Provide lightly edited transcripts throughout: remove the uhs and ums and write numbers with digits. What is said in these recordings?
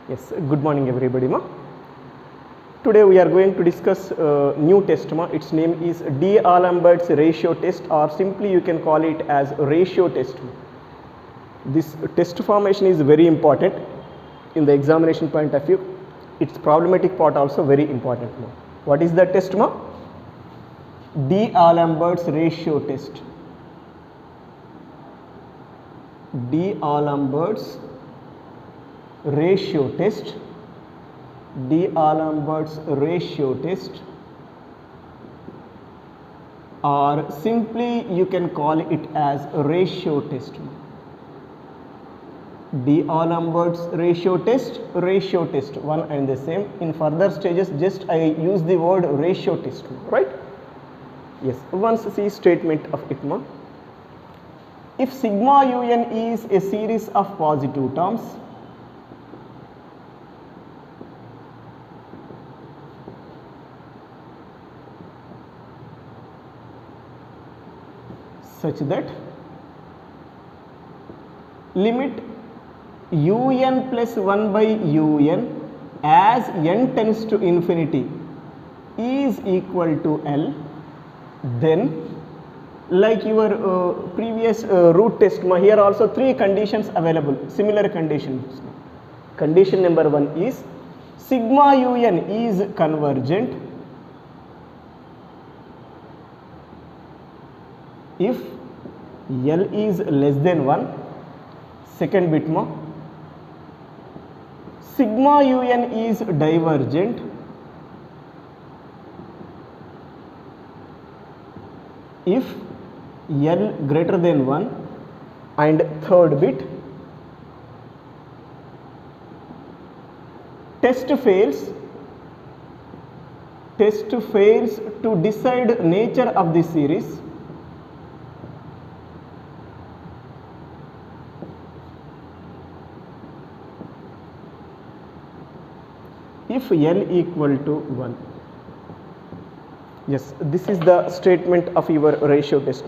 Yes, good morning everybody ma. Today we are going to discuss new test ma. Its name is D'Alembert's ratio test, or simply you can call it as ratio test. This test formation is very important in the examination point of view. Its problematic part also very important ma. What is the test ma? D'Alembert's ratio test. D'Alembert's ratio test. D'Alembert's ratio test, or simply you can call it as ratio test. D'Alembert's ratio test, one and the same. In further stages, just I use the word ratio test, right? Yes, once see statement of it ma. If sigma un is a series of positive terms, such that limit un plus 1 by un as n tends to infinity is equal to L, then like your previous root test ma, here also three conditions available, similar conditions. Condition number 1 is sigma un is convergent if L is less than 1. Second bit ma, sigma un is divergent if L greater than 1. And third bit, test fails to decide nature of the series if L equal to 1. Yes, this is the statement of your ratio test.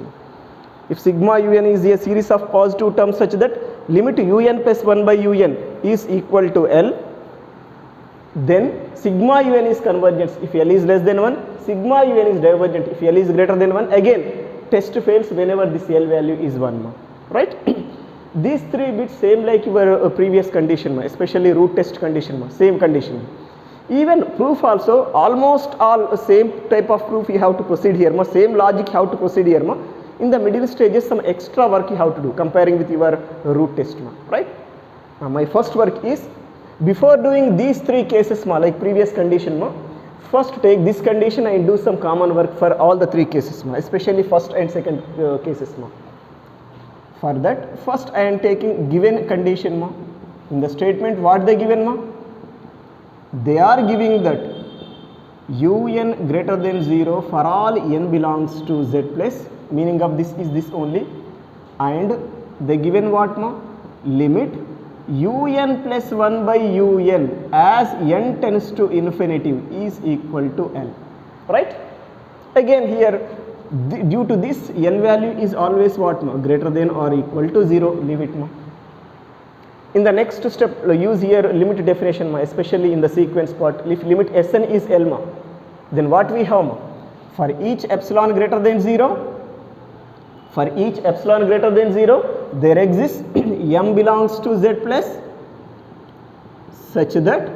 If sigma un is a series of positive terms such that limit un plus 1 by un is equal to L, then sigma un is convergent if L is less than 1, sigma un is divergent if L is greater than 1. Again, test fails whenever this L value is 1, right? These three bits same like your previous condition, especially root test condition, same condition. Even proof also almost all same type of proof you have to proceed here, same logic you have to proceed here. In the middle stages some extra work you have to do comparing with your root test, right? My first work is, before doing these three cases like previous condition, first take this condition and do some common work for all the three cases, especially first and second cases. For that, first I am taking given condition. In the statement what they given? They are giving that un greater than 0 for all n belongs to z plus, meaning of this is this only, and they given what limit un plus 1 by un as n tends to infinitive is equal to L, right? Again here due to this L value is always what greater than or equal to 0, leave it. In the next step, use here limit definition, especially in the sequence part. If limit Sn is L, then what we have? For each epsilon greater than 0, there exists m belongs to z plus such that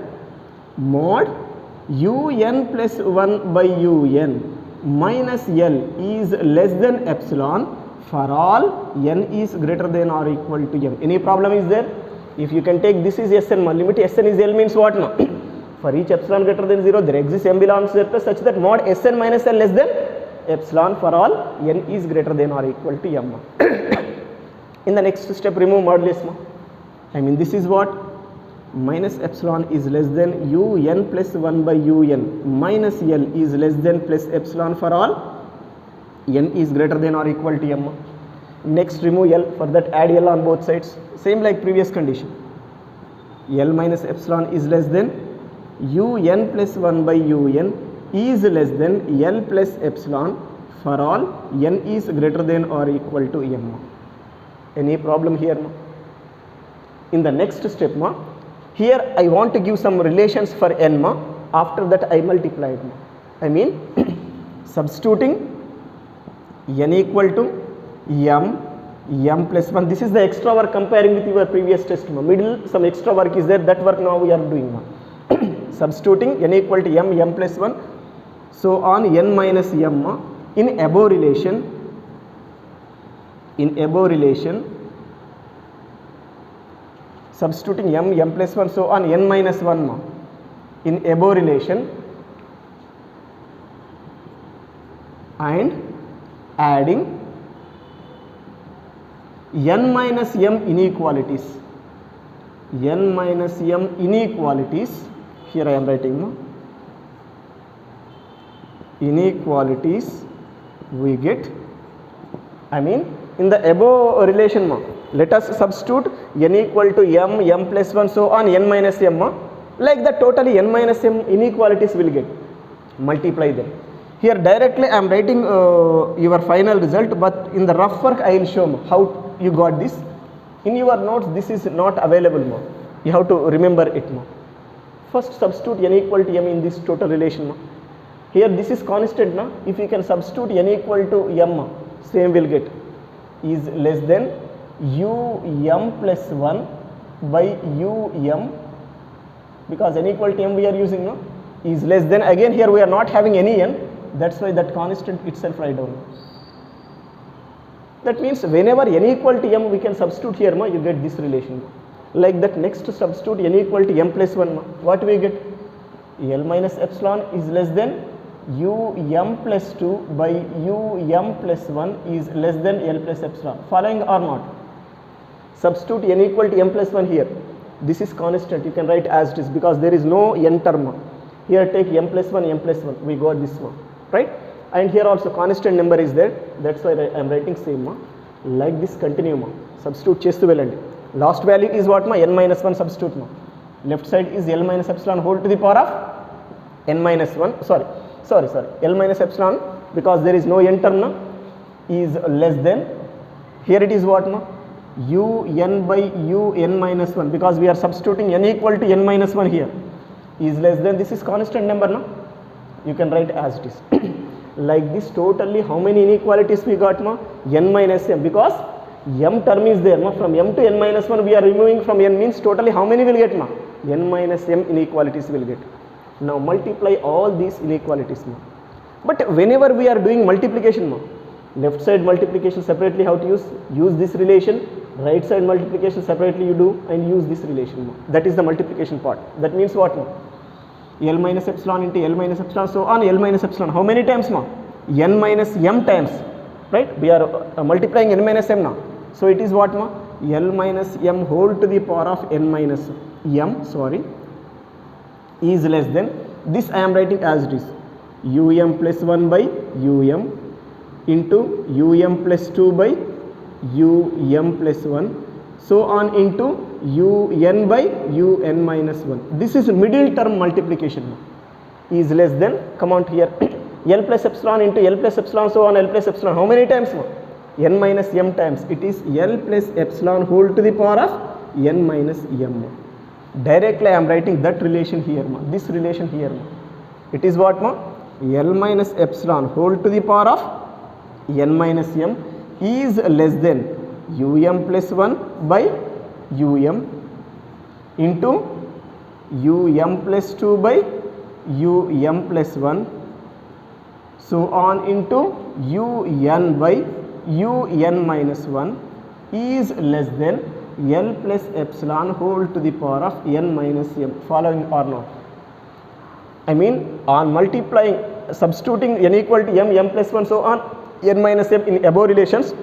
mod un plus 1 by un minus L is less than epsilon for all n is greater than or equal to m. Any problem is there? If you can take this is Sn, limit Sn is L means what? For each epsilon greater than 0, there exists m belongs to z plus such that mod Sn minus L less than epsilon for all n is greater than or equal to m. In the next step, remove modulus. I mean this is what? Minus epsilon is less than un plus 1 by un minus L is less than plus epsilon for all n is greater than or equal to m. Next, remove L. For that, add L on both sides, same like previous condition. L minus epsilon is less than un plus 1 by un is less than L plus epsilon for all n is greater than or equal to m. Any problem here? In the next step, Here I want to give some relations for n ma. After that I multiplied ma. I mean substituting n equal to m plus 1. This is the extra work comparing with your previous test ma. Middle some extra work is there, that work now we are doing ma. Substituting n equal to m plus 1, so on n minus m ma. In above relation substituting m plus 1, so on n minus 1 ma. In above relation and adding n minus m inequalities. Here I am writing ma. Inequalities we get, I mean in the above relation ma, let us substitute n equal to m plus 1, so on n minus m ma. Like that totally n minus m inequalities will get, multiply them. Here directly I am writing your final result, but in the rough work I will show ma, how you got this. In your notes this is not available ma, you have to remember it ma. First substitute n equal to m in this total relation ma. Here this is constant na, if you can substitute n equal to m ma, same will get, is less than um plus 1 by um, because n equal to m we are using no, is less than, again here we are not having any n, that's why that constant itself write down. That means whenever n equal to m we can substitute here ma, you get this relation ma. Like that next substitute n equal to m plus 1 ma, what we get, L minus epsilon is less than um plus 2 by um plus 1 is less than L plus epsilon. Following or not? Substitute n equal to m plus 1 here. This is constant, you can write as it is because there is no n term. Here take m plus 1, we got this one, right? And here also constant number is there, that's why I am writing same ma. Like this continue ma, substitute chestu velandi. Last value is what ma, n minus 1 substitute ma. Left side is L minus epsilon whole to the power of n minus 1, sorry, L minus epsilon, because there is no n term na, is less than, here it is what ma, un by un minus 1, because we are substituting n equal to n minus 1 here, is less than, this is constant number na, you can write as it is. Like this totally how many inequalities we got ma, n minus m, because m term is there ma, from m to n minus 1 we are removing from n, means totally how many will get ma, n minus m inequalities will get. Now multiply all these inequalities ma. But whenever we are doing multiplication ma, left side multiplication separately how to use this relation, right side multiplication separately you do and use this relation ma. That is the multiplication part. That means what ma, L minus epsilon into L minus epsilon, so on L minus epsilon how many times ma, n minus m times, right? We are multiplying n minus m now, so it is what ma, L minus m whole to the power of n minus m, sorry, is less than, this I am writing as it is, um plus 1 by um into um plus 2 by um plus 1, so on into un by un minus 1. This is middle term multiplication is less than, come out here, L plus epsilon into L plus epsilon, so on L plus epsilon how many times ma, n minus m times, it is L plus epsilon whole to the power of n minus m. Directly I am writing that relation here ma, this relation here ma. It is what ma, L minus epsilon whole to the power of n minus m is less than um plus 1 by um into um plus 2 by um plus 1, so on into un by un minus 1 is less than L plus epsilon whole to the power of n minus m. Following or not? I mean on multiplying, substituting n equal to m plus 1, so on n minus m in above relations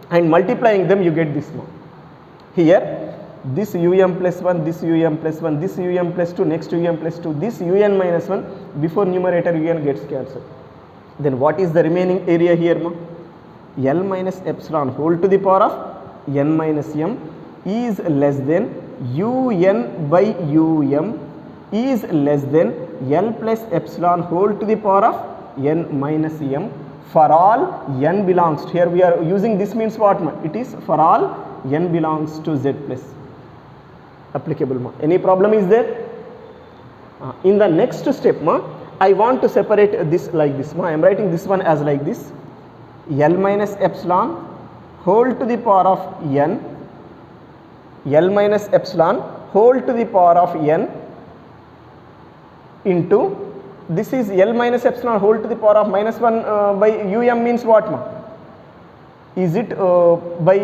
and multiplying them you get this one. Here this um plus 1, this um plus 1, this um plus 2, next um plus 2, this un minus 1, before numerator un gets cancelled. Then what is the remaining area here ma? L minus epsilon whole to the power of n minus m is less than un by um is less than L plus epsilon whole to the power of n minus m for all n belongs to, here we are using this means what ma? It is for all n belongs to z plus, applicable ma. Any problem is there? In the next step ma, I want to separate this like this ma. I am writing this one as like this, L minus epsilon whole to the power of n, L minus epsilon whole to the power of n into, this is L minus epsilon whole to the power of minus 1 by um means what ma? Is it by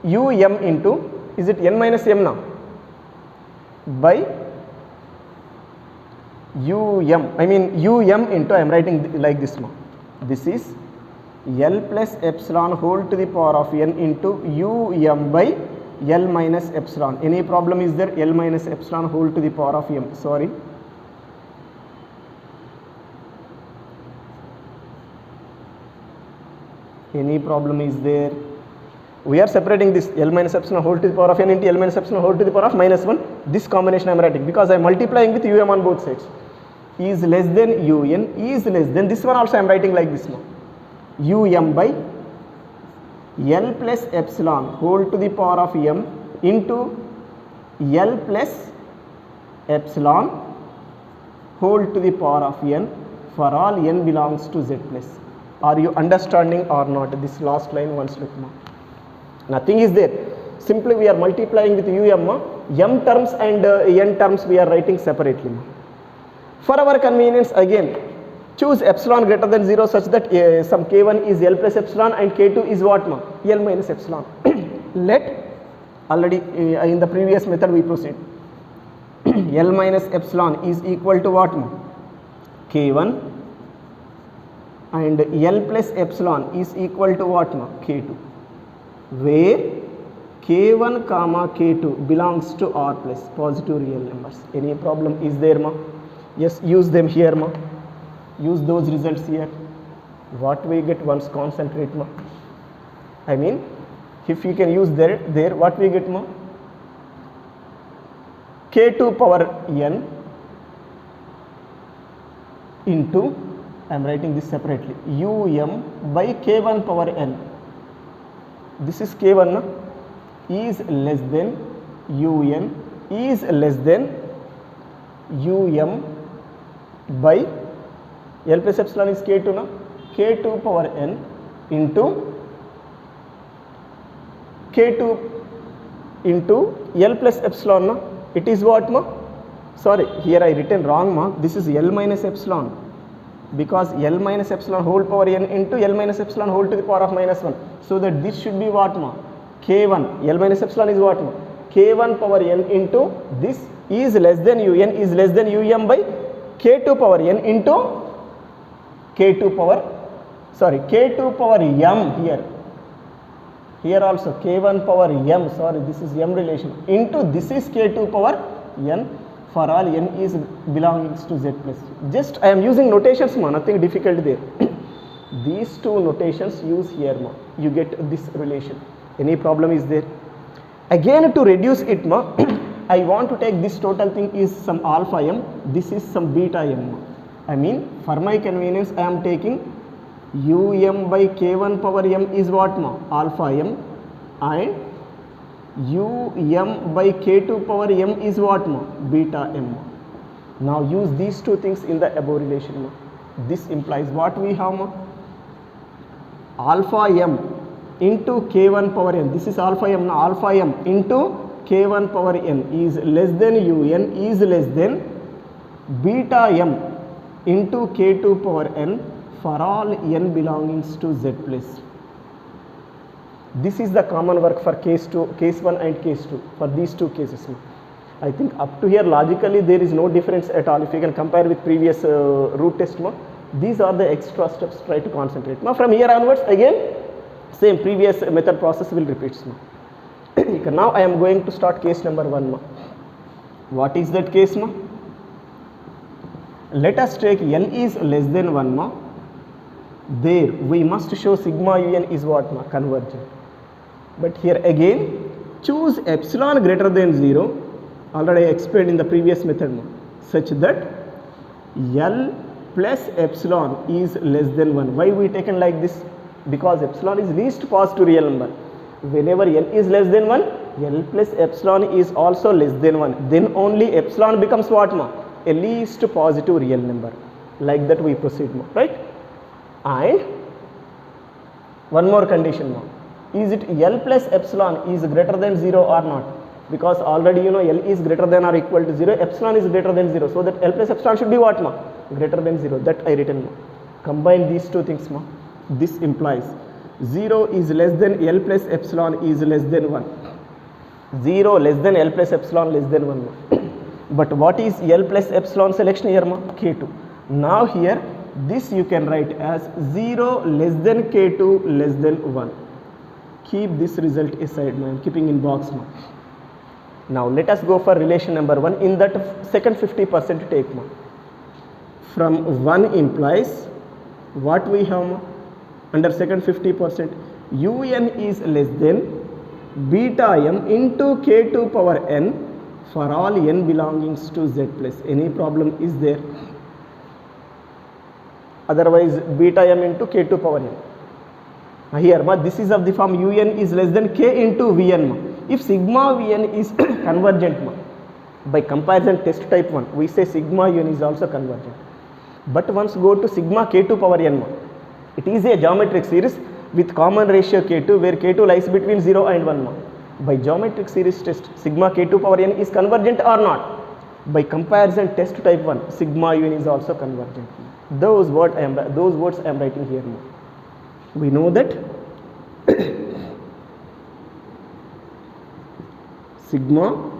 um into, is it n minus m now? By I mean into, I am writing like this ma. This is L plus epsilon whole to the power of n into by L minus epsilon. Any problem is there? L minus epsilon whole to the power of m. Sorry. Any problem is there? We are separating this L minus epsilon whole to the power of n into L minus epsilon whole to the power of minus 1. This combination I am writing because I am multiplying with on both sides. Is less than is less than, this one also I am writing like this now. By L plus epsilon whole to the power of m into L plus epsilon whole to the power of n for all n belongs to z plus. Are you understanding or not? This last line once look ma. Nothing is there. Simply we are multiplying with m terms and n terms we are writing separately. For our convenience again, choose epsilon greater than 0 such that some k1 is L plus epsilon and k2 is what ma? L minus epsilon. Let, already in the previous method we proceed. L minus epsilon is equal to what ma? K1, and L plus epsilon is equal to what ma? K2, where K1 comma K2 belongs to R plus, positive real numbers. Any problem is there ma? Yes, use them here ma. Use those results here. What we get once concentrate ma. I mean, if you can use there what we get ma? K2 power n into, I am writing this separately, by K1 power n. This is K1 na? Is less than is less than by L plus epsilon is K2 na? K2 power n into K2 into L plus epsilon na? It is what ma? Sorry, here I written wrong ma. This is L minus epsilon, because L minus epsilon whole power n into L minus epsilon whole to the power of minus 1. So that this should be what ma? K1. L minus epsilon is what ma? K1 power n into this is less than is less than by K2 power n into K2 power m here. Here also K1 power m, sorry, this is m relation, into this is K2 power n for all n is belongs to z plus. Just I am using notations ma, nothing difficult there. These two notations use here ma, you get this relation. Any problem is there? Again to reduce it ma, I want to take this total thing is some alpha m, this is some beta m ma. I mean, for my convenience I am taking by K1 power m is what ma? Alpha m, and by K2 power m is what ma? Beta m ma. Now use these two things in the above relation ma. This implies what we have ma? Alpha m into K1 power n, this is alpha m na? Alpha m into K1 power n is less than is less than beta m into K2 power n for all n belongings to z plus. This is the common work for case 1 and case 2 for these two cases. I think up to here logically there is no difference at all if you can compare with previous root test. These are the extra steps, try to concentrate. From here onwards again same previous method process will repeat. Now I am going to start case number 1. What is that case ma? Let us take L is less than 1 ma. There we must show sigma un is what ma? Convergent. But here again choose epsilon greater than 0, already I explained in the previous method ma, such that L plus epsilon is less than 1. Why we taken like this? Because epsilon is least positive real number. Whenever L is less than 1, L plus epsilon is also less than 1, then only epsilon becomes what ma? A least positive real number. Like that we proceed ma, right? And one more condition ma. Is it L plus epsilon is greater than 0 or not? Because already you know L is greater than or equal to 0, epsilon is greater than 0. So that L plus epsilon should be what ma? Greater than 0. That I written ma. Combine these two things ma. This implies 0 is less than L plus epsilon is less than 1. 0 less than L plus epsilon less than 1 ma. But what is L plus epsilon selection here ma? K2. Now here this you can write as 0 less than K2 less than 1. Keep this result aside ma. I am keeping in box ma. Now let us go for relation number 1. In that second 50% take ma. From 1 implies what we have ma? Under second 50% un is less than beta m into k2 power n for all n belongings to z plus. Any problem is there? Otherwise beta m into k2 power n. Here ma, this is of the form un is less than k into vn ma. If sigma vn is convergent ma, by comparison test type 1 we say sigma un is also convergent. But once go to sigma k2 power n ma, it is a geometric series with common ratio k2 where k2 lies between 0 and 1 ma. By geometric series test sigma k2 power n is convergent or not? By comparison test type 1 sigma un is also convergent. Those words I am writing here ma. We know that sigma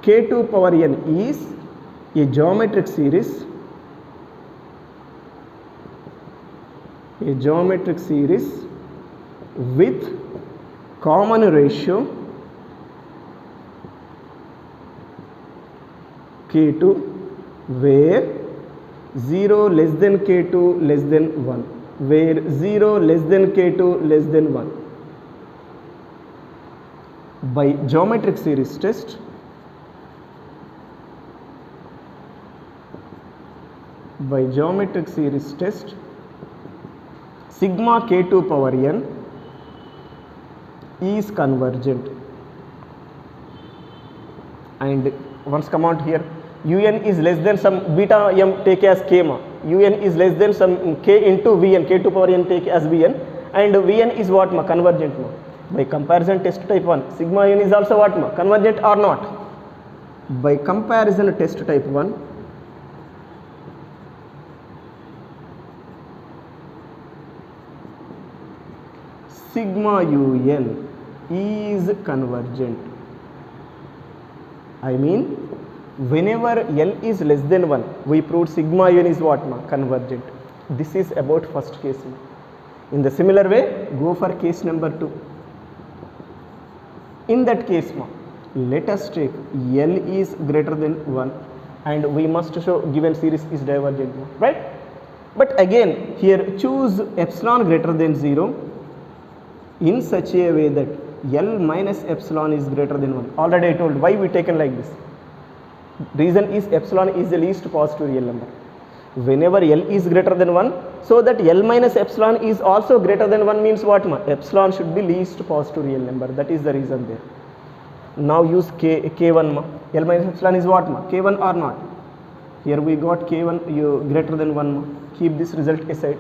k2 power n is a geometric series with common ratio k2 where 0 less than k2 less than 1, where 0 less than k2 less than 1. By geometric series test sigma k2 power n is convergent. And once come out here, un is less than some beta m take as k ma. Un is less than some k into vn, k2 power n take as vn, and vn is what ma? Convergent ma. By comparison test type 1 sigma n is also what ma? Convergent or not? By comparison test type 1 sigma un is convergent. I mean whenever L is less than 1 we proved sigma un is what ma? Convergent. This is about first case ma. In the similar way go for case number 2. In that case ma, let us take L is greater than 1 and we must show given series is divergent ma, right? But again here choose epsilon greater than 0 in such a way that L minus epsilon is greater than 1. Already I told why we taken like this. Reason is epsilon is the least positive real number. Whenever L is greater than 1, so that L minus epsilon is also greater than 1 means what ma? Epsilon should be least positive real number. That is the reason there. Now use k1 ma. L minus epsilon is what ma? K1 or not? Here we got k1 greater than 1 ma. Keep this result aside.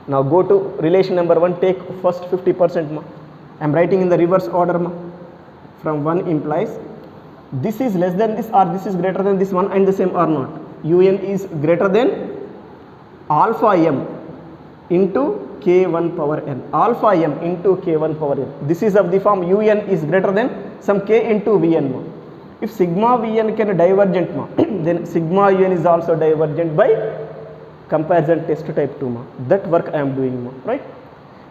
Now go to relation number 1, take first 50% ma. I am writing in the reverse order ma. From 1 implies this is less than this or this is greater than this one and the same or not. Un is greater than alpha m into k1 power n. Alpha m into k1 power n. This is of the form un is greater than some k into vn ma. If sigma vn can divergent ma, then sigma un is also divergent by comparison test type 2 ma. That work I am doing ma, right?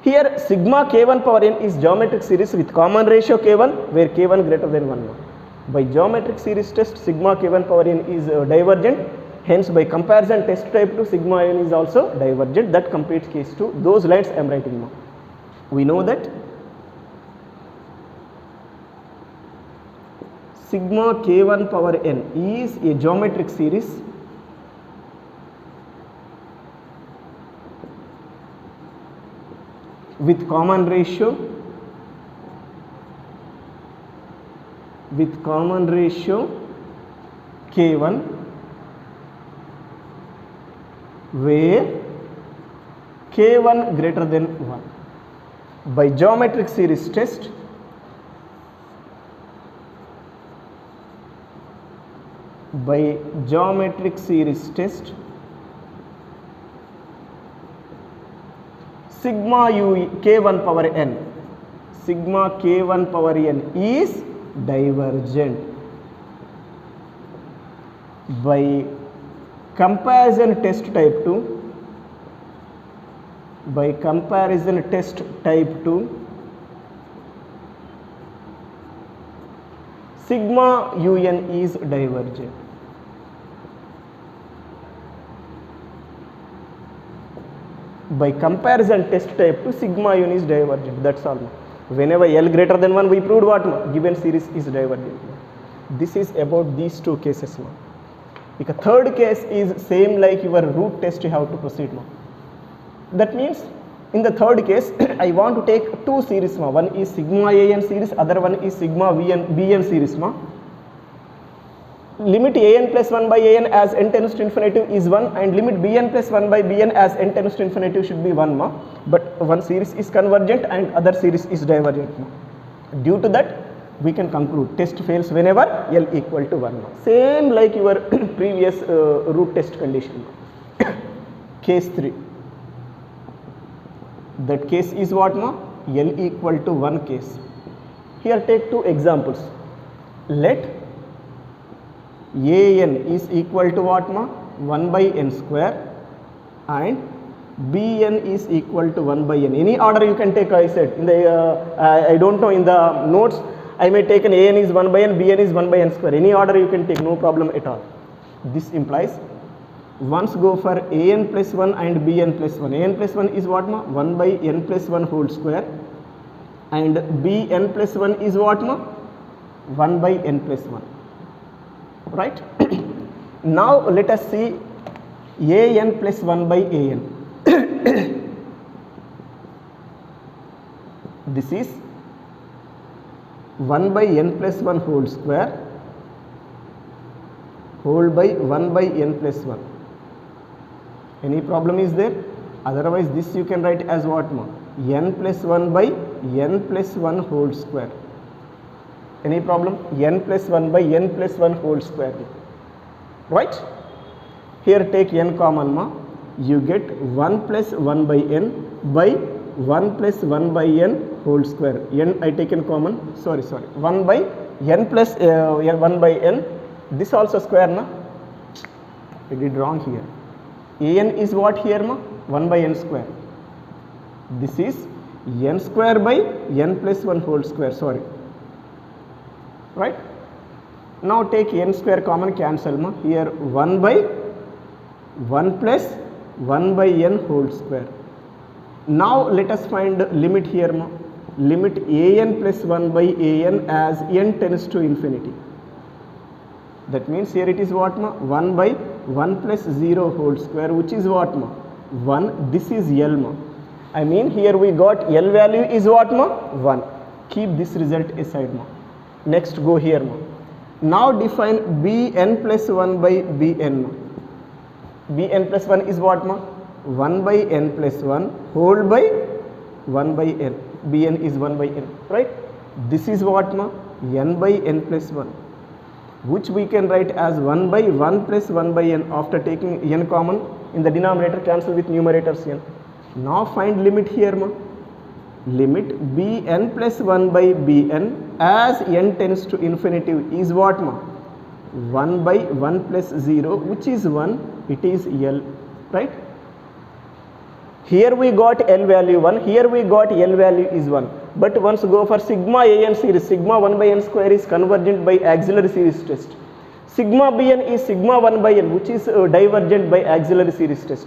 Here sigma k1 power n is geometric series with common ratio k1 where k1 greater than 1 ma. By geometric series test sigma k1 power n is divergent, hence by comparison test type 2 sigma n is also divergent. That completes case 2. Those lines I am writing now. We know that sigma k1 power n is a geometric series with common ratio with common ratio k1 where k1 greater than 1. By geometric series test, sigma u k1 power n, sigma k1 power n is divergent. By comparison test type 2, sigma un is divergent. By comparison test type 2, sigma un is divergent. That's all. Whenever L greater than 1, we proved what? Given series is divergent. This is about these two cases. If a third case is same like your root test, you have to proceed. That means in the third case, I want to take two series. One is sigma an series, other one is sigma bn series. Limit an plus 1 by an as n tends to infinity is 1, and limit bn plus 1 by bn as n tends to infinity should be 1. But one series is convergent and other series is divergent. Due to that, we can conclude test fails whenever L equal to 1. Same like your previous root test condition. Case 3. That case is what? L equal to 1 case. Here take two examples. Let an is equal to what? 1 by n square, and bn is equal to 1 by n. Any order you can take, I said. In the I don't know, in the notes I may take an an is 1 by n, bn is 1 by n square. Any order you can take, no problem at all. This implies once go for an plus 1 and bn plus 1. An plus 1 is what? 1 by n plus 1 whole square, and bn plus 1 is what? 1 by n plus 1. Right? Now let us see an plus 1 by an. This is 1 by n plus 1 whole square whole by 1 by n plus 1. Any problem is there? Otherwise this you can write as what? N plus 1 by n plus 1 whole square. Any problem? N plus 1 by n plus 1 whole square. Right? Here take n common. You get 1 plus 1 by n by 1 plus 1 by n whole square. N I taken common. Sorry. 1 by n plus 1 by n. This also square. I did wrong here. An is what here? 1 by n square. This is n square by n plus 1 whole square. Sorry. Right? Now take n square common, cancel. Here 1 by 1 plus 1 by n whole square. Now let us find limit here. Limit an plus 1 by an as n tends to infinity. That means here it is what? 1 by 1 plus 0 whole square, which is what? 1. This is L. I mean here we got L value is what? 1. Keep this result aside. Next go here. Now define bn plus 1 by bn. Bn plus 1 is what? 1 by n plus 1 whole by 1 by n. Bn is 1 by n. Right? This is what? N by n plus 1, which we can write as 1 by 1 plus 1 by n. After taking n common in the denominator, cancel with numerators n. Now find limit here. Limit bn plus 1 by bn as n tends to infinity is what? 1 by 1 plus 0, which is 1. It is L. Right? Here we got L value 1. Here we got L value is 1. But once go for sigma an series, sigma 1 by n square is convergent by auxiliary series test. Sigma bn is sigma 1 by n, which is divergent by auxiliary series test.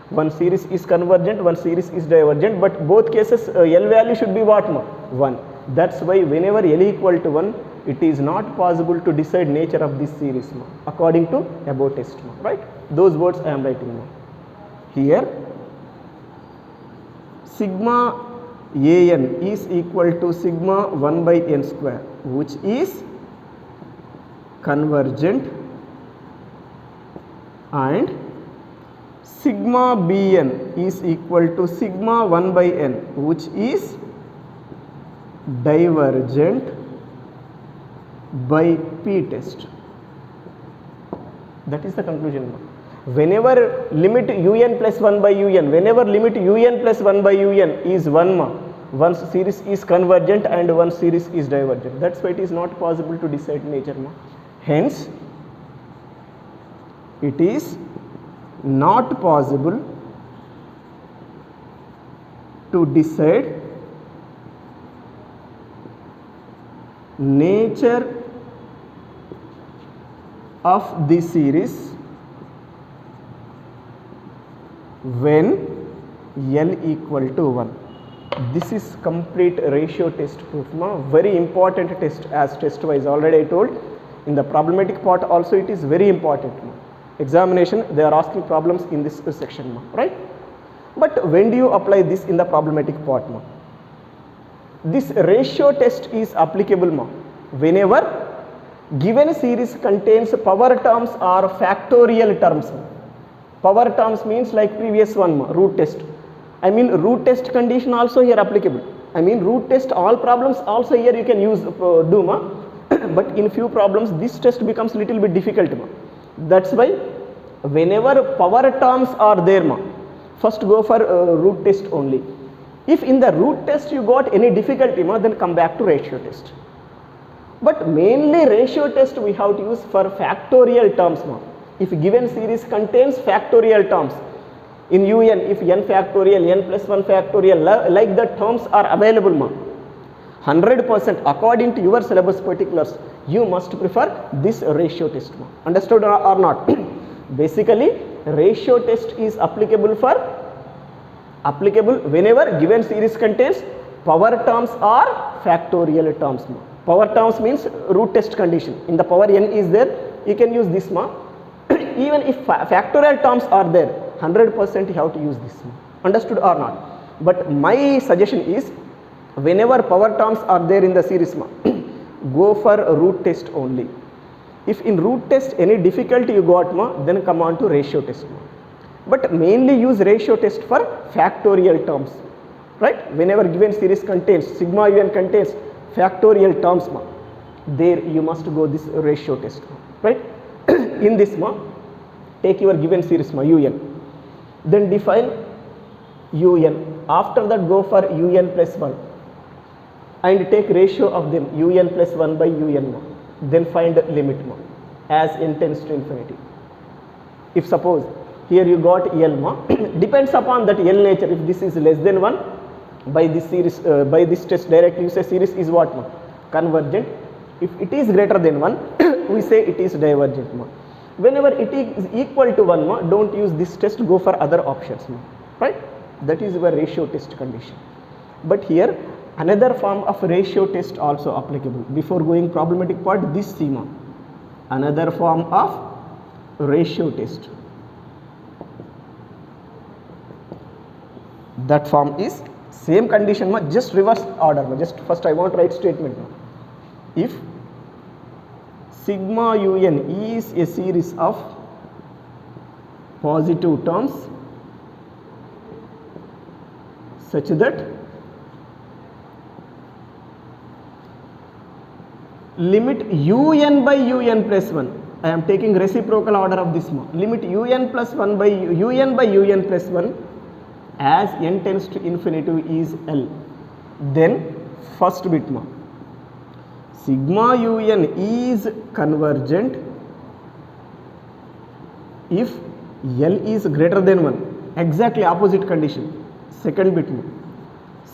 One series is convergent, one series is divergent, but both cases L value should be what? 1. That's why whenever L equal to 1, it is not possible to decide nature of this series according to above test. Right? Those words I am writing now. Here sigma an is equal to sigma 1 by n square, which is convergent and sigma bn is equal to sigma 1 by n, which is divergent by p test. That is the conclusion. Whenever limit un plus 1 by un, whenever limit un plus 1 by un is 1 ma, one series is convergent and one series is divergent. That's why it is not possible to decide nature ma. Hence it is not possible to decide nature of the series when L equal to 1. This is complete ratio test proof ma. Very important test as test wise. Already I told in the problematic part also it is very important ma. Examination they are asking problems in this section ma, right? But when do you apply this in the problematic part ma? This ratio test is applicable ma whenever given series contains power terms or factorial terms. Power terms means like previous one ma, root test. I mean root test condition also here applicable. I mean root test all problems also here you can use do ma. But in few problems this test becomes little bit difficult ma. That's why whenever power terms are there ma, first go for root test only. If in the root test you got any difficulty ma, then come back to ratio test. But mainly ratio test we have to use for factorial terms ma. If given series contains factorial terms in un, if n factorial, n plus 1 factorial, like the terms are available ma, 100% according to your syllabus particulars, you must prefer this ratio test ma. Understood or not? Basically ratio test is applicable whenever given series contains power terms or factorial terms ma. Power terms means root test condition. In the power n is there, you can use this ma. Even if factorial terms are there, 100% you have to use this ma. Understood or not? But my suggestion is whenever power terms are there in the series ma, go for root test only. If in root test any difficulty you got ma, then come on to ratio test ma. But mainly use ratio test for factorial terms, right? Whenever given series contains sigma un contains factorial terms ma, there you must go this ratio test ma, right? In this ma, take your given series ma un, then define un. After that go for un plus 1 and take ratio of them un plus 1 by un ma. Then find limit ma as n tends to infinity. If suppose here you got L ma, depends upon that L nature. If this is less than 1, by this series by this test directly you say series is what ma, convergent. If it is greater than 1 we say it is divergent ma. Whenever it is equal to 1 ma, don't use this test, go for other options ma, right? That is your ratio test condition. But here another form of ratio test also applicable. Before going problematic part, this see ma, another form of ratio test. That form is same condition ma, just reverse order ma. Just first I want to write statement ma. If sigma un is a series of positive terms such that limit un by un plus 1, I am taking reciprocal order of this ma, limit un plus 1 by un by un plus 1 as n tends to infinity is L, then first bit ma, sigma un is convergent if L is greater than 1, exactly opposite condition. Second bit ma,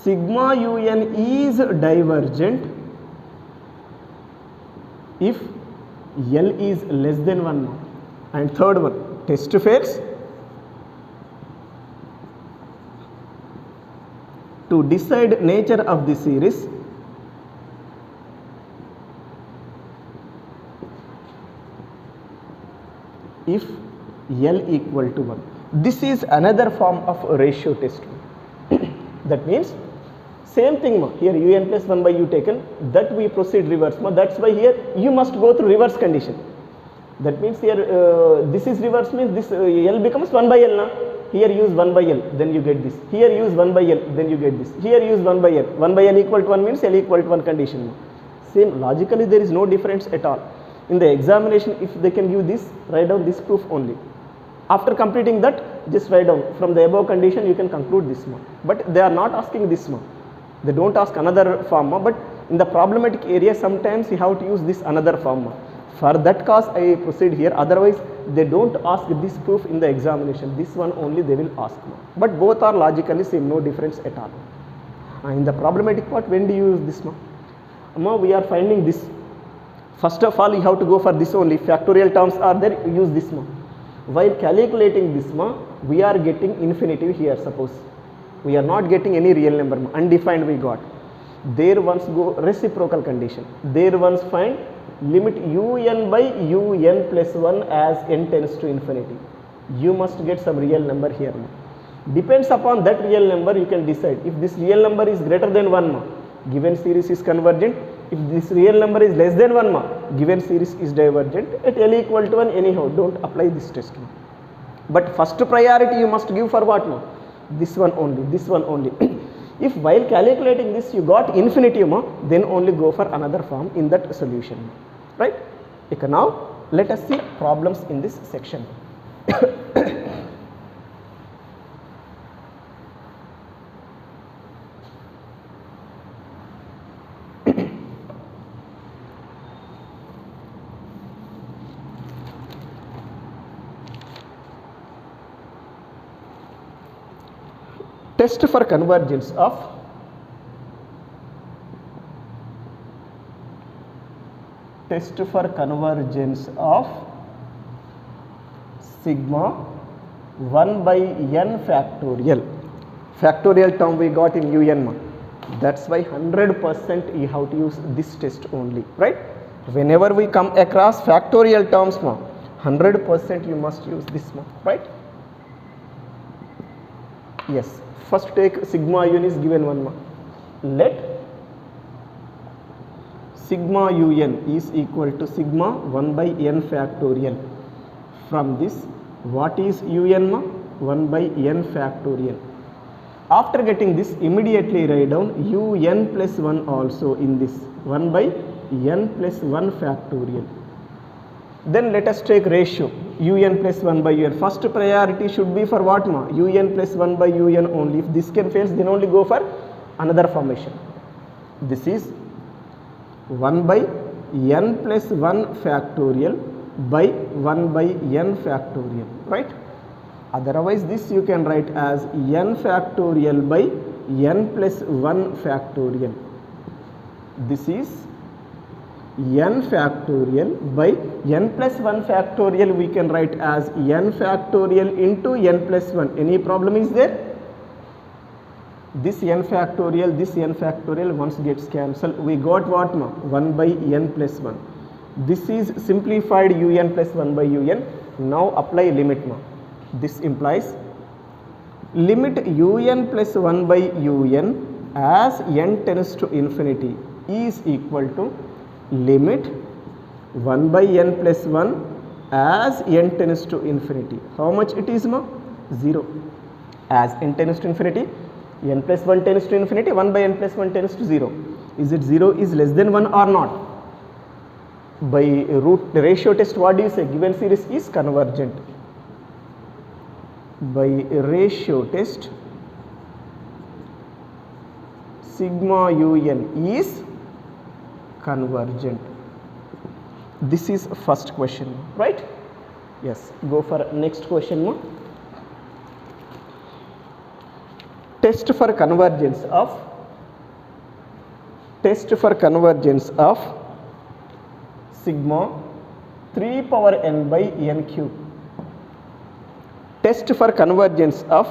sigma un is divergent if L is less than 1 ma. And third one, test fails. To decide nature of the series, if L equal to 1. This is another form of ratio test. That means Same thing ma, here un plus 1 by u taken, that we proceed reverse ma, that's why here you must go through reverse condition. That means here this is reverse means this L becomes 1 by L na. Here use 1 by L, then you get this. Here use 1 by L, then you get this. Here use 1 by L. 1 by L equal to 1 means L equal to 1 condition. Same, logically there is no difference at all. In the examination, if they can give this, write down this proof only. After completing that, just write down from the above condition you can conclude this ma. But they are not asking this ma. They don't ask another form ma. But in the problematic area, sometimes you have to use this another form ma. For that cause I proceed here, otherwise they don't ask this proof in the examination, this one only they will ask. But both are logically same, no difference at all. In the problematic part, when do you use this ma? We are finding this. First of all, you have to go for this only, factorial terms are there, use this ma. While calculating this ma, we are getting infinitive here, suppose. We are not getting any real number ma, undefined we got. There once go reciprocal condition, there once find limit un by un plus 1 as n tends to infinity. You must get some real number here ma. Depends upon that real number you can decide. If this real number is greater than 1 ma, given series is convergent. If this real number is less than 1 ma, given series is divergent. At L equal to 1 anyhow, don't apply this test ma. But first priority you must give for what ma? This one only, this one only. If while calculating this you got infinity ma, then only go for another form in that solution, right? Okay, now let us see problems in this section. Test for convergence of sigma 1 by n factorial. Factorial term we got in un ma. That's why 100% you have to use this test only, right? Whenever we come across factorial terms ma, 100% you must use this ma, right? Yes. First take sigma un is given 1 ma. Let sigma un is equal to sigma 1 by n factorial. From this, what is un ma? 1 by n factorial. After getting this, immediately write down un plus 1 also in this 1 by n plus 1 factorial. Then let us take ratio un plus 1 by un. First priority should be for what ma? Un plus 1 by un only. If this can fails, then only go for another formation. This is 1 by n plus 1 factorial by 1 by n factorial, right? Otherwise this you can write as n factorial by n plus 1 factorial. This is n factorial by n plus 1 factorial we can write as n factorial into n plus 1. Any problem is there? This n factorial once gets cancelled, we got what ma? 1 by n plus 1. This is simplified un plus 1 by un. Now apply limit ma. This implies limit un plus 1 by un as n tends to infinity is equal to limit 1 by n plus 1 as n tends to infinity. How much it is ma? 0. As n tends to infinity, n plus 1 tends to infinity, 1 by n plus 1 tends to 0. Is it 0 is less than 1 or not? By root ratio test, what do you say? Given series is convergent. By ratio test, sigma un is convergent. This is first question, right? Yes, go for next question ma. Test for convergence of sigma 3 power n by n cube. Test for convergence of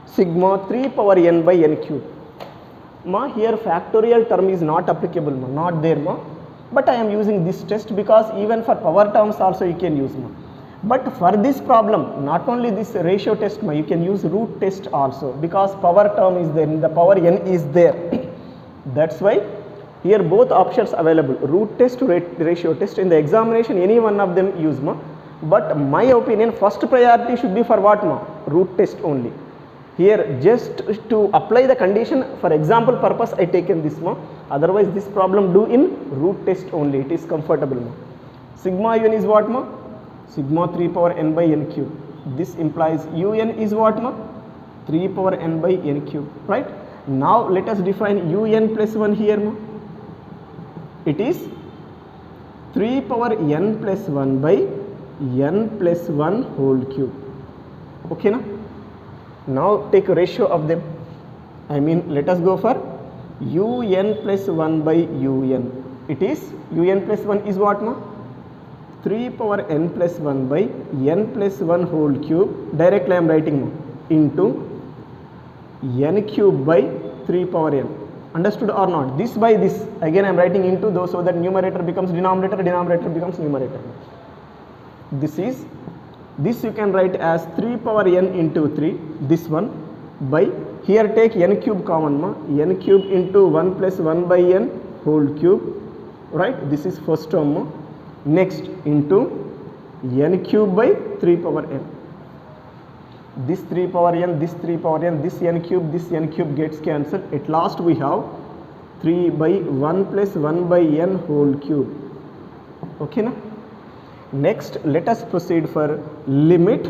sigma 3 power n by n cube. Ma, here factorial term is not applicable ma, not there ma, but I am using this test because even for power terms also you can use ma. But for this problem, not only this ratio test, you can use root test also, because power term is there, the power n is there. That's why here both options available, root test to ratio test. In the examination any one of them use ma, but my opinion first priority should be for what ma, root test only. Here just to apply the condition, for example purpose I taken this ma, otherwise this problem do in root test only, it is comfortable ma. Sigma un is what ma, sigma 3 power n by n cube. This implies un is what ma, 3 power n by n cube, right? Now let us define un plus 1 here ma. It is 3 power n plus 1 by n plus 1 whole cube. Okay na? Now take a ratio of them. I mean let us go for un plus 1 by un. It is un plus 1 is what ma? 3 power n plus 1 by n plus 1 whole cube. Directly I am writing ma, into n cube by 3 power n. Understood or not? This by this, again I am writing into those, so that numerator becomes denominator, denominator becomes numerator. This is, this you can write as 3 power n into 3, this one, by, here take n cube common ma, n cube into 1 plus 1 by n whole cube, right? This is first term ma. Next into n cube by 3 power n. This 3 power n, this 3 power n, this n cube gets cancelled. At last we have 3 by 1 plus 1 by n whole cube. Okay na? Next let us proceed for limit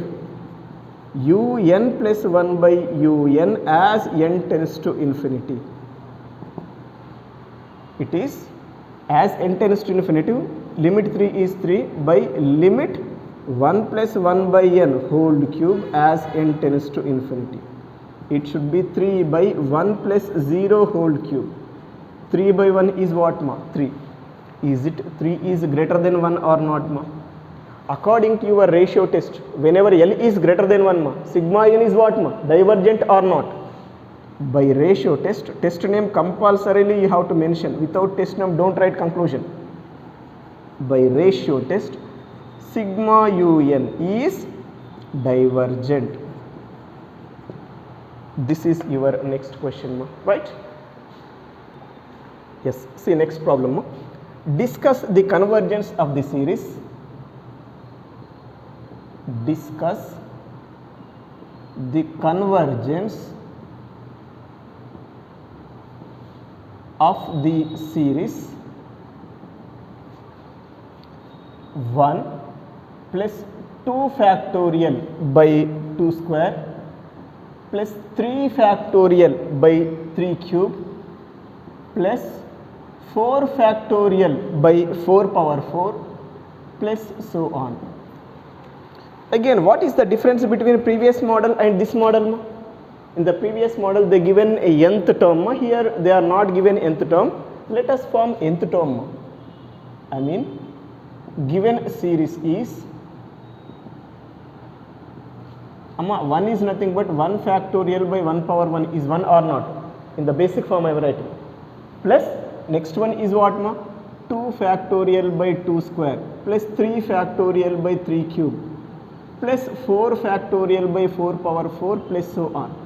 un plus 1 by un as n tends to infinity. It is as n tends to infinity, limit 3 is 3 by limit 1 plus 1 by n whole cube as n tends to infinity. It should be 3 by 1 plus 0 whole cube. 3 by 1 is what ma? 3. Is it 3 is greater than 1 or not ma? According to your ratio test, whenever L is greater than 1 ma, sigma n is what ma? Divergent or not? By ratio test, test name compulsorily you have to mention. Without test name don't write conclusion. By ratio test, sigma un is divergent. This is your next question ma, right? Yes, see next problem ma. Discuss the convergence of the series. Discuss the convergence of the series 1 plus 2 factorial by 2 square plus 3 factorial by 3 cube plus 4 factorial by 4 power 4 plus so on. Again, what is the difference between previous model and this model? In the previous model they given a nth term, here they are not given nth term. Let us form nth term. I mean given series is 1 is nothing but 1 factorial by 1 power 1 is 1 or not? In the basic form I am writing. Plus next one is what ma? 2 factorial by 2 square plus 3 factorial by 3 cube plus 4 factorial by 4 power 4 plus so on.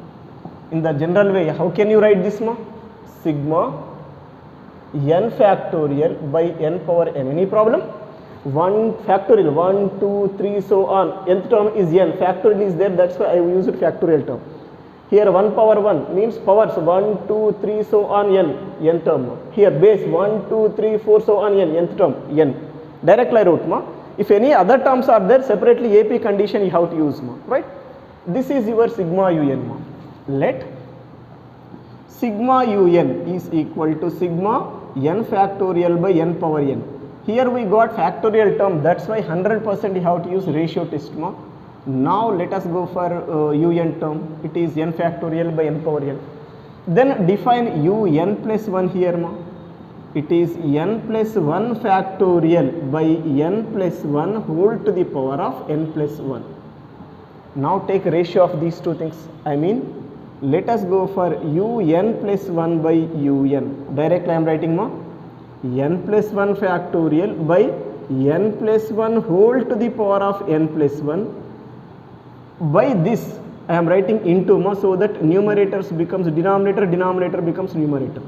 In the general way, how can you write this ma? Sigma n factorial by n power n. Any problem? 1 factorial, 1, 2, 3 so on. Nth term is n, factorial is there, that's why I used factorial term. Here 1 power 1 means powers 1, 2, 3 so on n term. Here base 1, 2, 3, 4 so on nth term n. Directly I wrote ma. If any other terms are there, separately AP condition you have to use ma, right? This is your sigma un ma. Let sigma un is equal to sigma n factorial by n power n. Here we got factorial term, that's why 100% you have to use ratio test ma. Now let us go for un term, it is n factorial by n power n. Then define un plus 1 here ma. It is n plus 1 factorial by n plus 1 whole to the power of n plus 1. Now take ratio of these two things. I mean let us go for un plus 1 by un. Directly I am writing ma, n plus 1 factorial by n plus 1 whole to the power of n plus 1 by this I am writing into ma, so that numerators becomes denominator, denominator becomes numerator,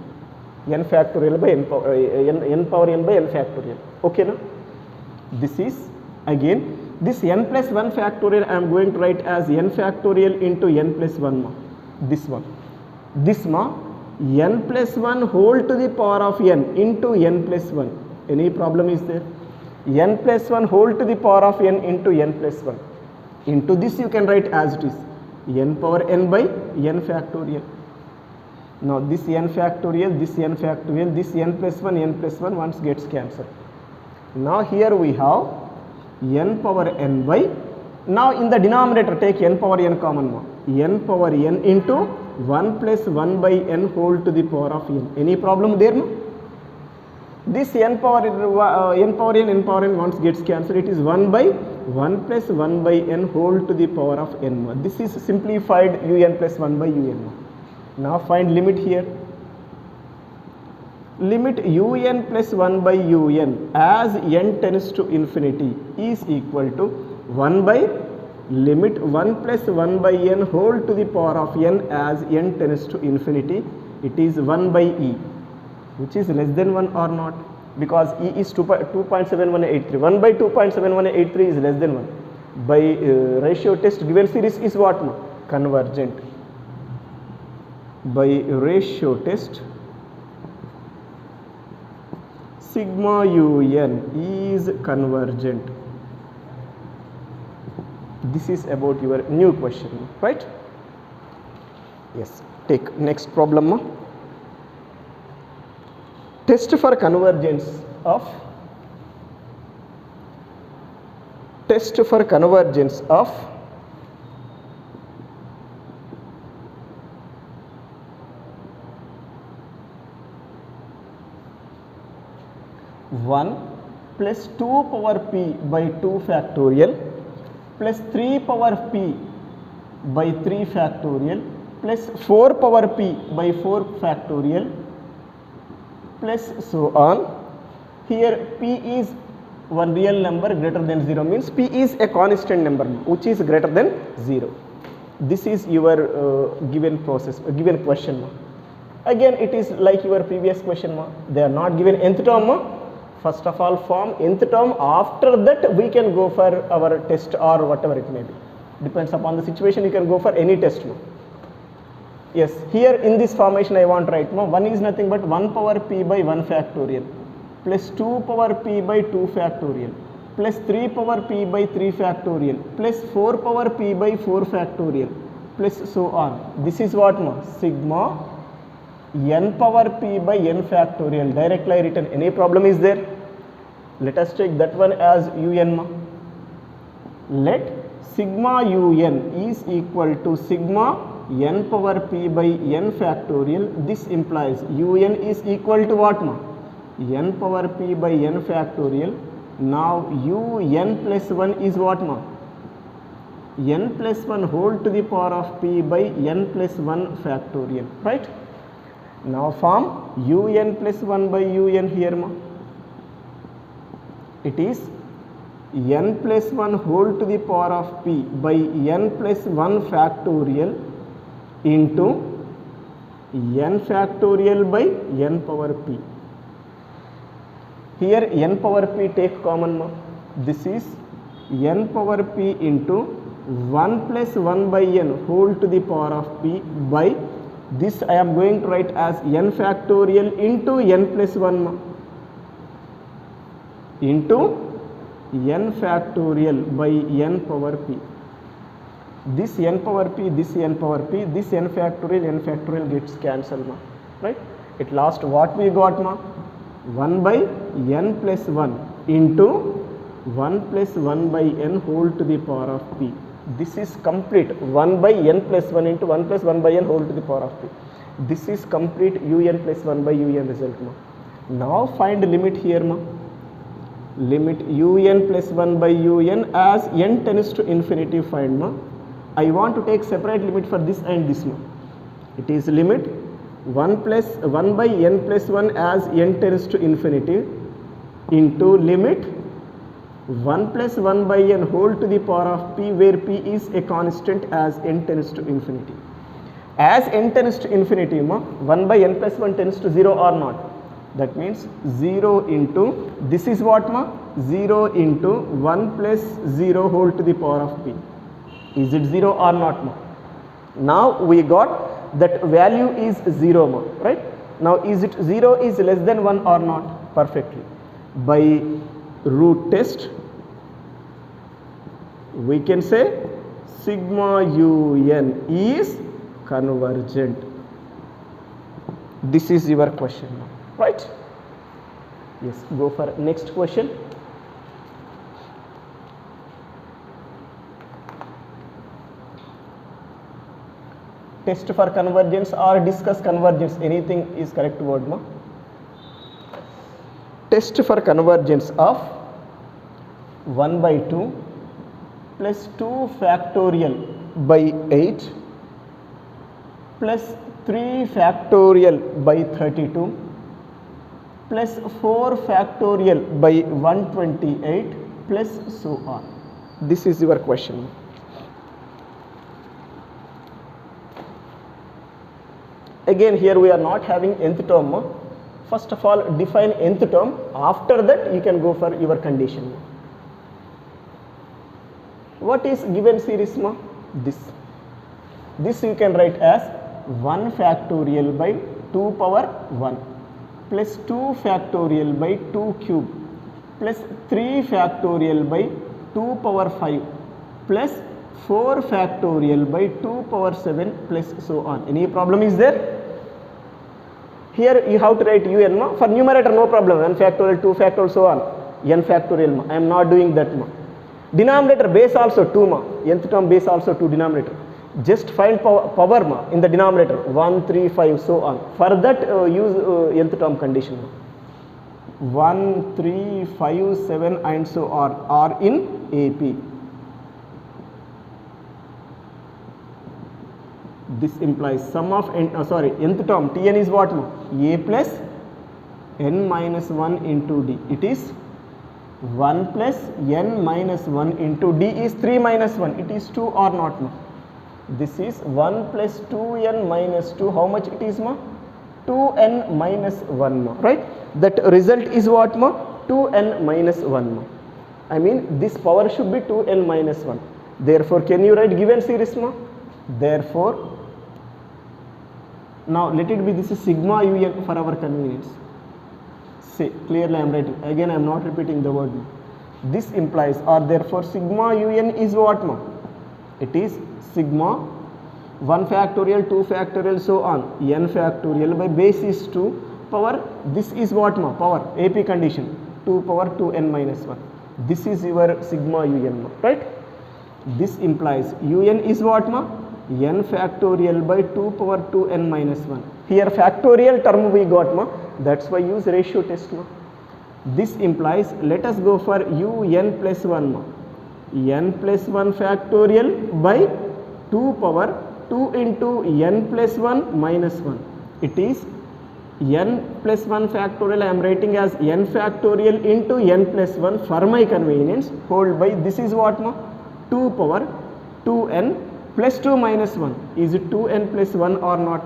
n factorial by n power n by n factorial. Okay na? This is again this n plus 1 factorial I am going to write as n factorial into n plus 1 ma, this one, this ma, n plus 1 whole to the power of n into n plus 1. Any problem is there? N plus 1 whole to the power of n into n plus 1. Into this you can write as it is n power n by n factorial. Now this n factorial, this n factorial, this n plus 1 once gets cancelled. Now here we have n power n by, now in the denominator take n power n common ma, n power n into 1 plus 1 by n whole to the power of n. Any problem there no? This n power n once gets cancelled, it is 1 by 1 plus 1 by n whole to the power of n ma. This is simplified un plus 1 by un ma. Now find limit here. Limit un plus 1 by un as n tends to infinity is equal to 1 by limit 1 plus 1 by n whole to the power of n as n tends to infinity. It is 1 by e, which is less than 1 or not, because e is 2.7183. 1 by 2.7183 is less than 1. By ratio test given series is what no? Convergent. By ratio test sigma un is convergent. This is about your new question, right? Yes. Take next problem. Test for convergence of 1 plus 2 power p by 2 factorial plus 3 power p by 3 factorial plus 4 power p by 4 factorial plus so on. Here p is one real number greater than 0, means p is a constant number which is greater than 0. This is your given process, given question. Again it is like your previous question. They are not given nth term. First of all form nth term, after that we can go for our test or whatever it may be. Depends upon the situation, you can go for any test. Yes, here in this formation I want to write 1 is nothing but 1 power p by 1 factorial plus 2 power p by 2 factorial plus 3 power p by 3 factorial plus 4 power p by 4 factorial plus so on. This is what sigma n power p by n factorial, directly written. Any problem is there? Let us take that one as un. Let sigma un is equal to sigma n power p by n factorial. This implies un is equal to what n power p by n factorial. Now un plus 1 is what n plus 1 whole to the power of p by n plus 1 factorial, right? Now form un plus 1 by un here it is n plus 1 whole to the power of p by n plus 1 factorial into n factorial by n power p. Here n power p take common. This is n power p into 1 plus 1 by n whole to the power of p by this I am going to write as n factorial into n plus 1 into n factorial by n power p. This n power p, this n power p, this n factorial gets cancelled, right? At last what we got 1 by n plus 1 into 1 plus 1 by n whole to the power of p. This is complete 1 by n plus 1 into 1 plus 1 by n whole to the power of p. This is complete un plus 1 by un result. Now find limit here. Limit un plus 1 by un as n tends to infinity find. I want to take separate limit for this and this. It is limit 1 by n plus 1 as n tends to infinity into limit 1 plus 1 by n whole to the power of p, where p is a constant as n tends to infinity. As n tends to infinity, 1 by n plus 1 tends to 0 or not. That means 0 into, this is what 0 into 1 plus 0 whole to the power of p. Is it 0 or not? Now we got that value is 0, right? Now is it 0 is less than 1 or not? Perfectly. By root test, we can say sigma un is convergent. This is your question, right? Yes, go for next question. Test for convergence or discuss convergence, anything is correct word, Test for convergence of 1 by 2 plus 2 factorial by 8 plus 3 factorial by 32 plus 4 factorial by 128 plus so on. This is your question. Again, here we are not having nth term. First of all, define nth term. After that, you can go for your condition. What is given series? This you can write as 1 factorial by 2 power 1 plus 2 factorial by 2 cube plus 3 factorial by 2 power 5 plus 4 factorial by 2 power 7 plus so on. Any problem is there? Here you have to write un. For numerator, no problem. 1 factorial, 2 factorial, so on. N factorial. I am not doing that. Denominator base also 2. Nth term base also 2 denominator. Just find power in the denominator 1, 3, 5, so on. For that, use nth term condition. 1, 3, 5, 7, and so on are in AP. This implies sum of nth term Tn is what? A plus n minus 1 into d. It is 1 plus n minus 1 into d is 3 minus 1. It is 2 or not? This is 1 plus 2n minus 2. How much it is? 2n minus 1. Right? That result is what? 2n minus 1. I mean, this power should be 2n minus 1. Therefore, can you write given series? Therefore, now let it be, this is sigma un for our convenience. Say clearly I am writing. Again I am not repeating the word. This implies, or therefore sigma un is what? It is sigma 1 factorial, 2 factorial, so on, n factorial by base is 2 power, this is what? Power, AP condition, 2 power 2n minus 1. This is your sigma un, right? This implies un is what? N factorial by 2 power 2n minus 1. Here factorial term we got, that's why use ratio test. This implies, let us go for un plus 1. N plus 1 factorial by 2 power 2 into n plus 1 minus 1. It is n plus 1 factorial, I am writing as n factorial into n plus 1 for my convenience, whole by, this is what? 2 power 2n plus 2 minus 1. Is it 2n plus 1 or not?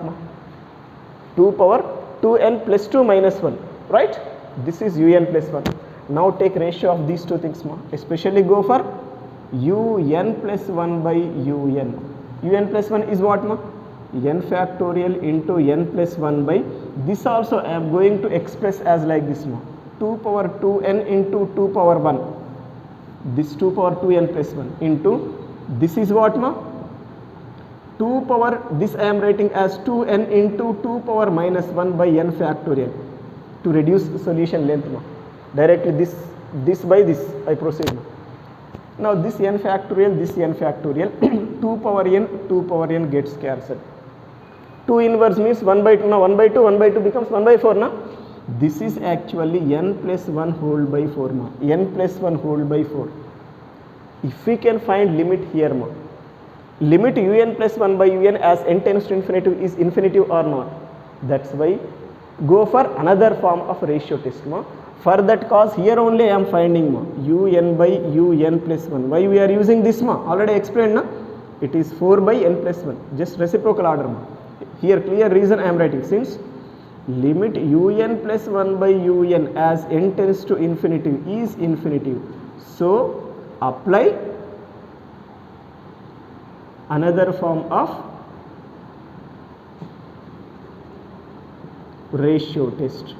2 power 2n plus 2 minus 1, right? This is un plus 1. Now take ratio of these two things, especially go for un plus 1 by un. Un plus 1 is what? N factorial into n plus 1 by, this also I am going to express as like this, 2 power 2n into 2 power 1. This 2 power 2n plus 1 into, this is what? 2 power, this I am writing as 2n into 2 power minus 1 by n factorial to reduce solution length. Directly this by this I proceed. Now this n factorial, this n factorial, 2 power n gets cancelled. 2 inverse means 1 by 2. Now 1 by 2 becomes 1 by 4. This is actually n plus 1 whole by 4. N plus 1 whole by 4. If we can find limit here, limit un plus 1 by un as n tends to infinity is infinitive or not. That's why go for another form of ratio test. For that cause here only I am finding ma un by un plus 1. Why we are using this ma? Already explained na. It is 4 by n plus 1. Just reciprocal order ma. Here clear reason I am writing. Since limit un plus 1 by un as n tends to infinity is infinitive. So apply another form of ratio test.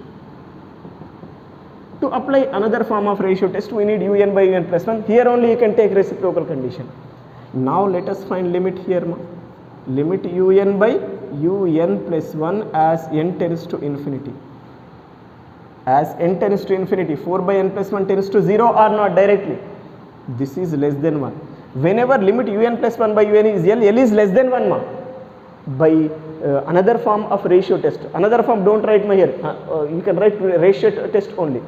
To apply another form of ratio test, we need un by un plus 1. Here only you can take reciprocal condition. Now let us find limit here ma. Limit un by un plus 1 as n tends to infinity. As n tends to infinity, 4 by n plus 1 tends to 0 or not directly. This is less than 1. Whenever limit un plus 1 by un is L is less than 1 ma. By another form of ratio test. Another form don't write my here. You can write ratio test only.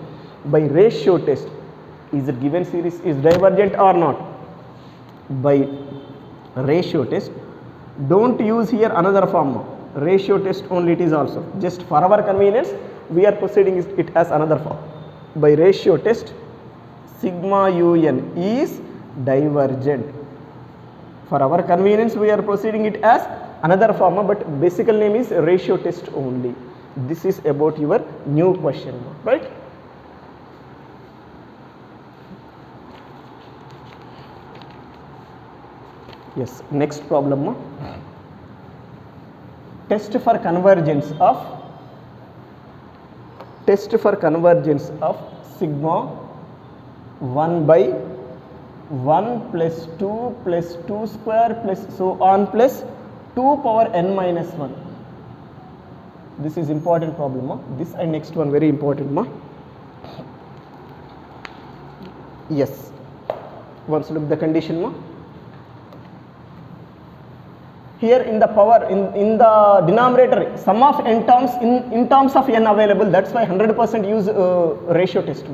By ratio test, is the given series is divergent or not? By ratio test, don't use here another form. Ratio test only it is also. Just for our convenience, we are proceeding it as another form. By ratio test, sigma un is divergent. For our convenience, we are proceeding it as another form, but basic name is ratio test only. This is about your new question, right? Yes, next problem. Test for convergence of sigma 1 by 1 plus 2 plus 2 square plus so on plus 2 power n minus 1. This is important problem. This and next one very important. Yes. Once look the condition. Here in the power in the denominator sum of n terms in terms of n available. That's why 100% use ratio test.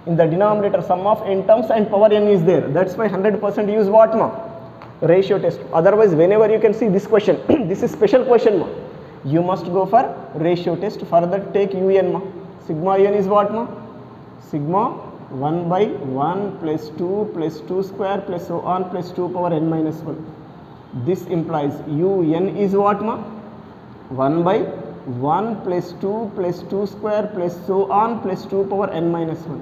In the denominator sum of n terms and power n is there. That's why 100% use what ma? Ratio test. Otherwise whenever you can see this question, this is special question ma. You must go for ratio test. For that take un ma. Sigma un is what ma? Sigma 1 by 1 plus 2 plus 2 square plus so on plus 2 power n minus 1. This implies un is what ma? 1 by 1 plus 2 plus 2 square plus so on plus 2 power n minus 1.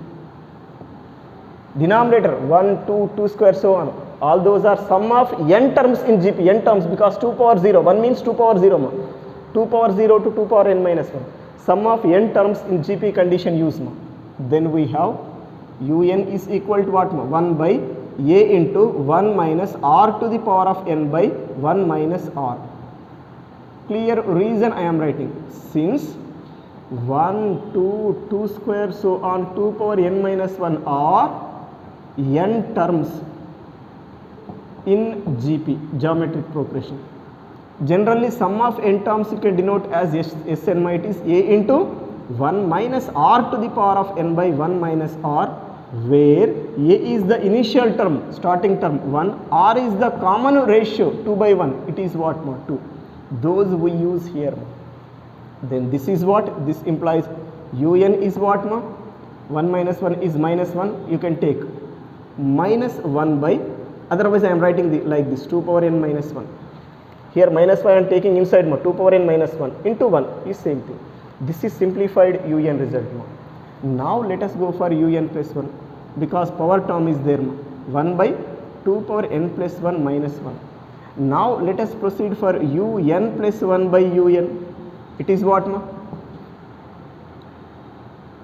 Denominator 1, 2, 2 square so on. All those are sum of n terms in GP, n terms because 2 power 0, 1 means 2 power 0 ma. 2 power 0 to 2 power n minus 1. Sum of n terms in GP condition use ma. Then we have un is equal to what ma? 1 by a into 1 minus r to the power of n by 1 minus r. Clear reason I am writing. Since 1, 2, 2 square so on 2 power n minus 1 are n terms in GP, geometric progression. Generally sum of n terms you can denote as Sn. It is a into 1 minus r to the power of n by 1 minus r, where a is the initial term, starting term 1, r is the common ratio 2 by 1, it is what more 2. Those we use here. Then this is what? This implies un is what ma? 1 minus 1 is minus 1, you can take minus 1 by, otherwise I am writing like this 2 power n minus 1. Here minus 5 I am taking inside ma, 2 power n minus 1 into 1 is same thing. This is simplified un result ma. Now let us go for un plus 1 because power term is there ma. 1 by 2 power n plus 1 minus 1. Now let us proceed for un plus 1 by un. It is what ma?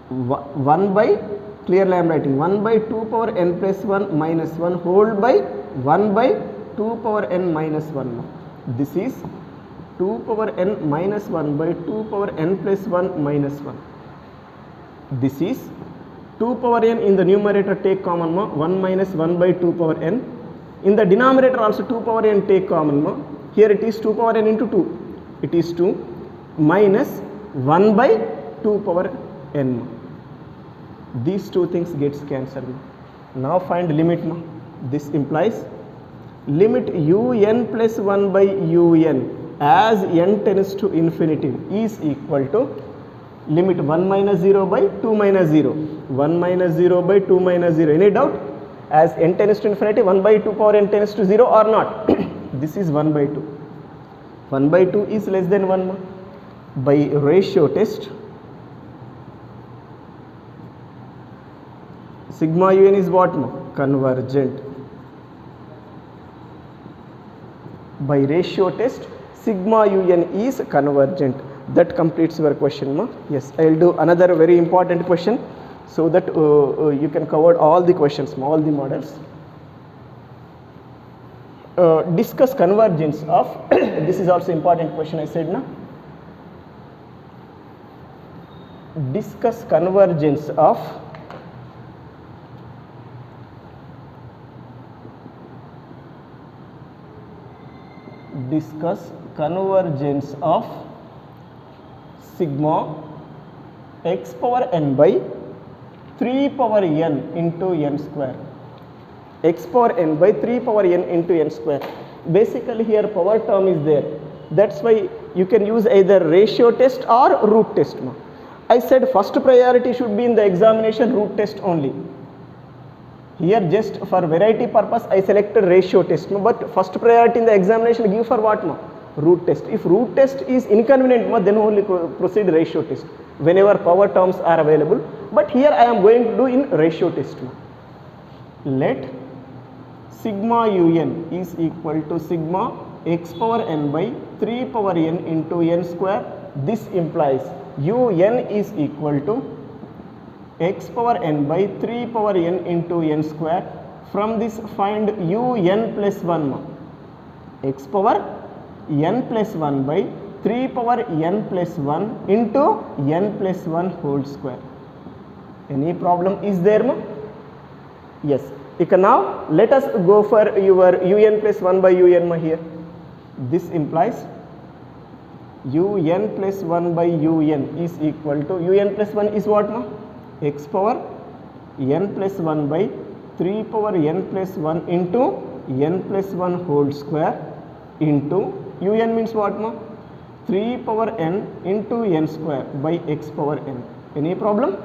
1 by, clearly I am writing 1 by 2 power n plus 1 minus 1 whole by 1 by 2 power n minus 1 ma. This is 2 power n minus 1 by 2 power n plus 1 minus 1. This is 2 power n in the numerator take common ma, 1 minus 1 by 2 power n. In the denominator also 2 power n take common ma. Here it is 2 power n into 2. It is 2 minus 1 by 2 power n ma. These two things gets cancelled. Now find limit ma. This implies limit un plus 1 by un as n tends to infinity is equal to limit 1 minus 0 by 2 minus 0, 1 minus 0 by 2 minus 0. Any doubt? As n tends to infinity, 1 by 2 power n tends to 0 or not? This is 1 by 2. 1 by 2 is less than 1 ma. By ratio test, sigma un is what ma? Convergent. By ratio test, sigma un is convergent. That completes your question ma. Yes, I will do another very important question so that you can cover all the questions ma, all the models. Discuss convergence of this is also important question I said na. Discuss convergence of sigma x power n by 3 power n into n square. X power n by 3 power n into n square. Basically here power term is there. That's why you can use either ratio test or root test ma. I said first priority should be in the examination root test only. Here just for variety purpose I selected ratio test ma, but first priority in the examination give for what ma? Root test. If root test is inconvenient ma, then only proceed ratio test whenever power terms are available. But here I am going to do in ratio test ma. Let sigma un is equal to sigma x power n by 3 power n into n square. This implies un is equal to x power n by 3 power n into n square. From this find un plus 1 ma. X power n plus 1 by 3 power n plus 1 into n plus 1 whole square. Any problem is there ma? Yes. Now let us go for your un plus 1 by un ma here. This implies un plus 1 by un is equal to un plus 1 is what ma? X power n plus 1 by 3 power n plus 1 into n plus 1 whole square into un means what ma? 3 power n into n square by x power n. Any problem?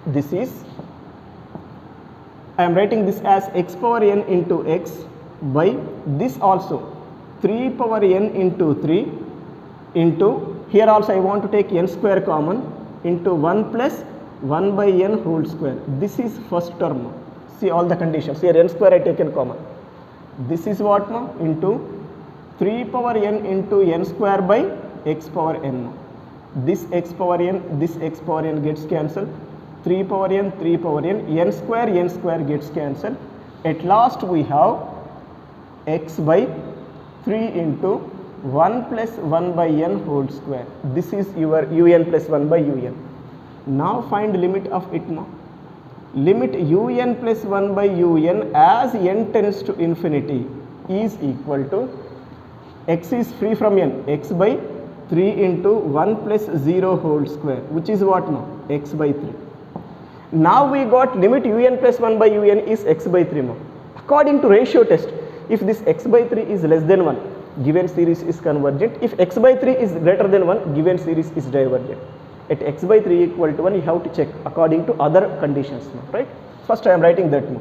This is, I am writing this as x power n into x by this also 3 power n into 3 into, here also I want to take n square common, into 1 plus 1 by n whole square. This is first term. See all the conditions. Here n square I taken common. This is what ma? Into 3 power n into n square by x power n. This x power n gets cancelled. 3 power n n square gets cancelled. At last we have x by 3 into 1 plus 1 by n whole square. This is your un plus 1 by un. Now find limit of it ma. Limit un plus 1 by un as n tends to infinity is equal to, x is free from n, x by 3 into 1 plus 0 whole square, which is what ma? X by 3. Now we got limit un plus 1 by un is x by 3 ma. According to ratio test, if this x by 3 is less than 1, given series is convergent. If x by 3 is greater than 1, given series is divergent. At x by 3 equal to 1, you have to check according to other conditions, right? First I am writing that now.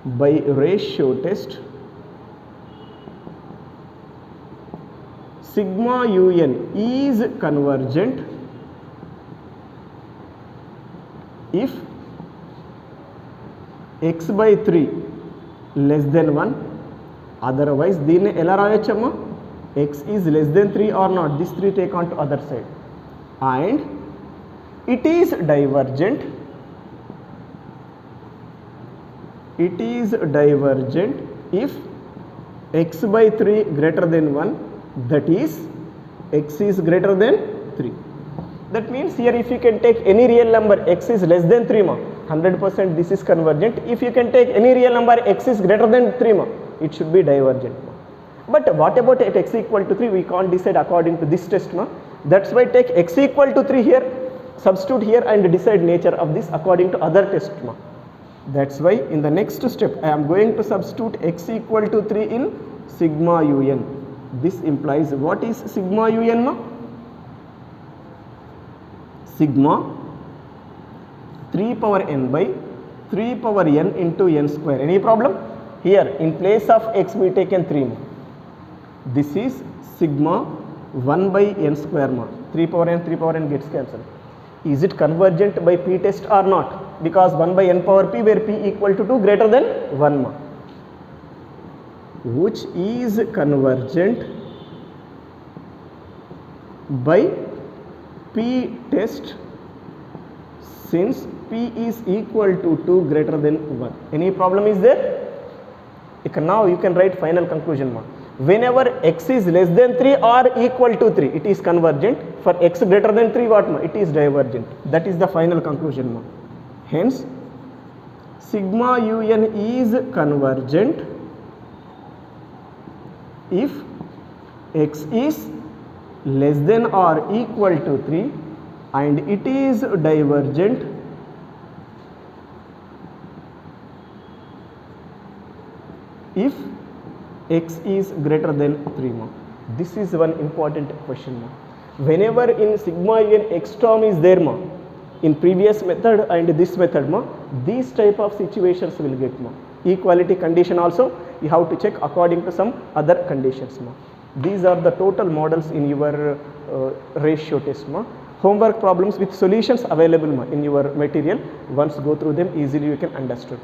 By ratio test, sigma un is convergent if x by 3 less than 1, otherwise దీన్ని ఎలా రాయొచ్చమ్మా? X is less than 3 or not, this 3 take on to other side, and it is divergent if x by 3 greater than 1, that is x is greater than 3. That means here if you can take any real number x is less than 3 ma, 100% this is convergent. If you can take any real number x is greater than 3 ma, it should be divergent. But what about at x equal to 3? We can't decide according to this test ma. That's why take x equal to 3 here, substitute here and decide nature of this according to other test ma. That's why in the next step I am going to substitute x equal to 3 in sigma un. This implies what is sigma un ma? sigma 3 power n by 3 power n into n square. Any problem? Here in place of x we taken 3 ma. This is sigma 1 by n square ma. 3 power n gets cancelled. Is it convergent by p test or not? Because 1 by n power p where p equal to 2 greater than 1 ma. Which is convergent by p test since p is equal to 2 greater than 1. Any problem is there? Now you can write final conclusion ma. Whenever x is less than 3 or equal to 3, it is convergent. For x greater than 3 what ma? It is divergent. That is the final conclusion ma. Hence sigma un is convergent if x is less than or equal to 3 and it is divergent if x is greater than 3 ma. This is one important question ma. Whenever in sigma un x term is there ma, in previous method and this method ma, these type of situations will get ma. Equality condition also you have to check according to some other conditions ma. These are the total models in your ratio test ma. Homework problems with solutions available ma in your material. Once go through them easily you can understand.